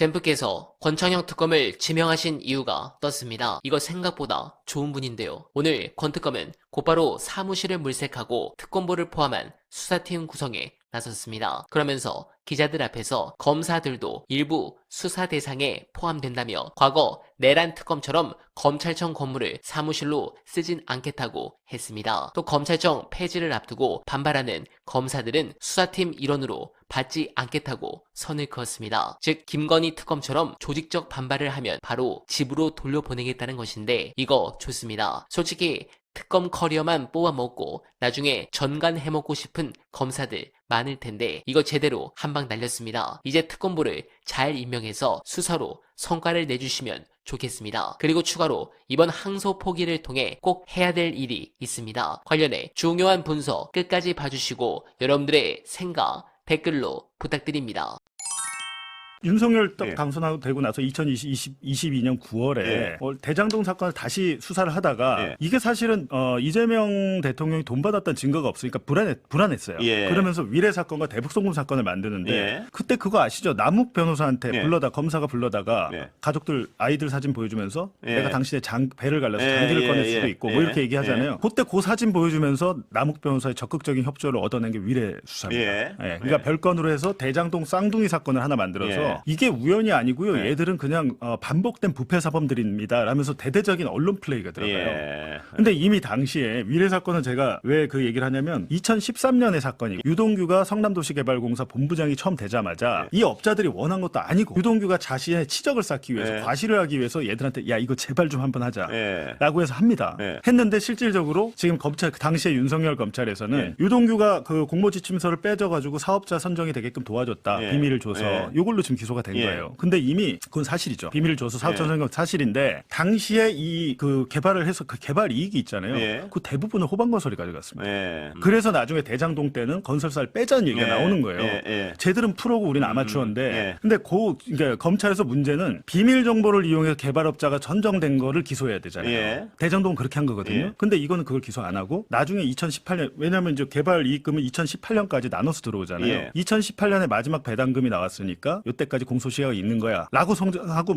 젠프께서 권창형 특검을 지명하신 이유가 떴습니다. 이거 생각보다 좋은 분인데요. 오늘 권 특검은 곧바로 사무실을 물색하고 특검보를 포함한 수사팀 구성에 나섰습니다. 그러면서 기자들 앞에서 검사들도 일부 수사 대상에 포함된다며 과거 내란 특검처럼 검찰청 건물을 사무실로 쓰진 않겠다고 했습니다. 또 검찰청 폐지를 앞두고 반발하는 검사들은 수사팀 일원으로 받지 않겠다고 선을 그었습니다. 즉 김건희 특검처럼 조직적 반발을 하면 바로 집으로 돌려보내겠다는 것인데 이거 좋습니다. 솔직히 특검 커리어만 뽑아먹고 나중에 전관 해먹고 싶은 검사들 많을 텐데 이거 제대로 한 방 날렸습니다. 이제 특검보를 잘 임명해서 수사로 성과를 내주시면 좋겠습니다. 그리고 추가로 이번 항소 포기를 통해 꼭 해야 될 일이 있습니다. 관련해 중요한 문서 끝까지 봐주시고 여러분들의 생각 댓글로 부탁드립니다. 윤석열 딱 예. 당선되고 나서 2022년 9월에 예. 대장동 사건을 다시 수사를 하다가 예. 이게 사실은 이재명 대통령이 돈 받았다는 증거가 없으니까 불안했어요. 예. 그러면서 위례 사건과 대북송금 사건을 만드는데 예. 그때 그거 아시죠? 남욱 변호사한테 예. 검사가 불러다가 예. 가족들 아이들 사진 보여주면서 예. 내가 당신의 배를 갈라서 예. 장기를 예. 꺼낼 예. 수도 있고 예. 뭐 이렇게 얘기하잖아요. 그때 그 사진 보여주면서 남욱 변호사의 적극적인 협조를 얻어낸 게 위례 수사입니다. 예. 그러니까 별건으로 해서 대장동 쌍둥이 사건을 하나 만들어서 예. 이게 우연이 아니고요. 예. 얘들은 그냥 반복된 부패 사범들입니다. 라면서 대대적인 언론 플레이가 들어가요. 예. 근데 이미 당시에 위례 사건은 제가 왜 그 얘기를 하냐면 2013년의 사건이고 유동규가 성남도시개발공사 본부장이 처음 되자마자 이 업자들이 원한 것도 아니고 유동규가 자신의 치적을 쌓기 위해서 예. 과시를 하기 위해서 얘들한테 야 이거 제발 좀 한번 하자 예. 라고 해서 합니다. 예. 했는데 실질적으로 지금 검찰 당시에 윤석열 검찰에서는 예. 유동규가 그 공모지침서를 빼줘가지고 사업자 선정이 되게끔 도와줬다. 예. 비밀을 줘서 예. 이걸로 지금 기소가 된 예. 거예요. 근데 이미 그건 사실이죠. 비밀을 줘서 사업자 예. 선정 사실인데 당시에 이 그 개발을 해서 그 개발 이익이 있잖아요. 예. 그 대부분을 호반건설이 가져갔습니다. 예. 그래서 나중에 대장동 때는 건설사를 빼자는 얘기가 예. 나오는 거예요. 예. 예. 쟤들은 프로고 우리는 아마추어인데 예. 근데 그러니까 검찰에서 문제는 비밀 정보를 이용해서 개발업자가 선정된 거를 기소해야 되잖아요. 예. 대장동은 그렇게 한 거거든요. 예. 근데 이거는 그걸 기소 안 하고 나중에 2018년 왜냐하면 이제 개발 이익금은 2018년까지 나눠서 들어오잖아요. 예. 2018년에 마지막 배당금이 나왔으니까 이때까지 공소시효가 있는 거야라고 하고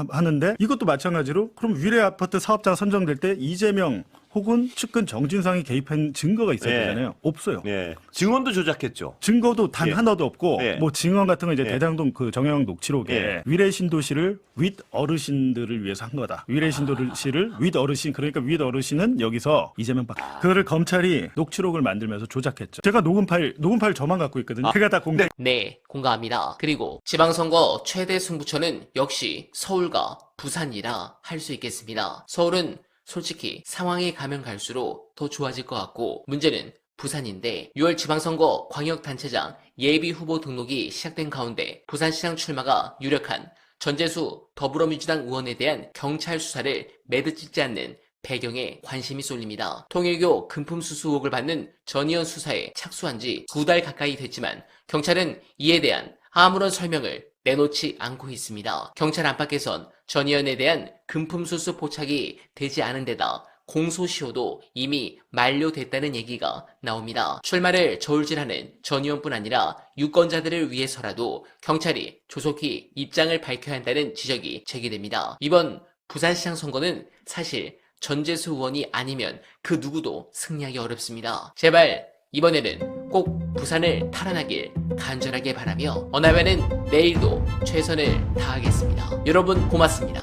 하는데 이것도 마찬가지로 그럼 위례 아파트 사업자가 선정될 때 이재명 혹은 측근 정진상이 개입한 증거가 있어야 예. 되잖아요. 없어요. 예. 증언도 조작했죠. 증거도 단 예. 하나도 없고 예. 뭐 증언 같은 거 이제 예. 대장동 그 정영 녹취록에 예. 위례 신도시를 윗 어르신들을 위해서 한 거다. 위례 신도시를 윗 어르신 그러니까 윗 어르신은 여기서 이재명 박 그거를 검찰이 녹취록을 만들면서 조작했죠. 제가 녹음 파일 저만 갖고 있거든요. 제가 다 공개. 네, 공감합니다. 그리고 지방선거 최대 승부처는 역시 서울과 부산이라 할 수 있겠습니다. 서울은 솔직히 상황이 가면 갈수록 더 좋아질 것 같고 문제는 부산인데 6월 지방선거 광역단체장 예비후보 등록이 시작된 가운데 부산시장 출마가 유력한 전재수 더불어민주당 의원에 대한 경찰 수사를 매듭짓지 않는 배경에 관심이 쏠립니다. 통일교 금품수수 의혹을 받는 전의원 수사에 착수한 지 2달 가까이 됐지만 경찰은 이에 대한 아무런 설명을 내놓지 않고 있습니다. 경찰 안팎에선 전 의원에 대한 금품수수 포착이 되지 않은 데다 공소시효도 이미 만료됐다는 얘기가 나옵니다. 출마를 저울질하는 전 의원뿐 아니라 유권자들을 위해서라도 경찰이 조속히 입장을 밝혀야 한다는 지적이 제기됩니다. 이번 부산시장 선거는 사실 전재수 의원이 아니면 그 누구도 승리하기 어렵습니다. 제발 이번에는 꼭 부산을 탈환하길 간절하게 바라며 어나베는 내일도 최선을 다하겠습니다. 여러분 고맙습니다.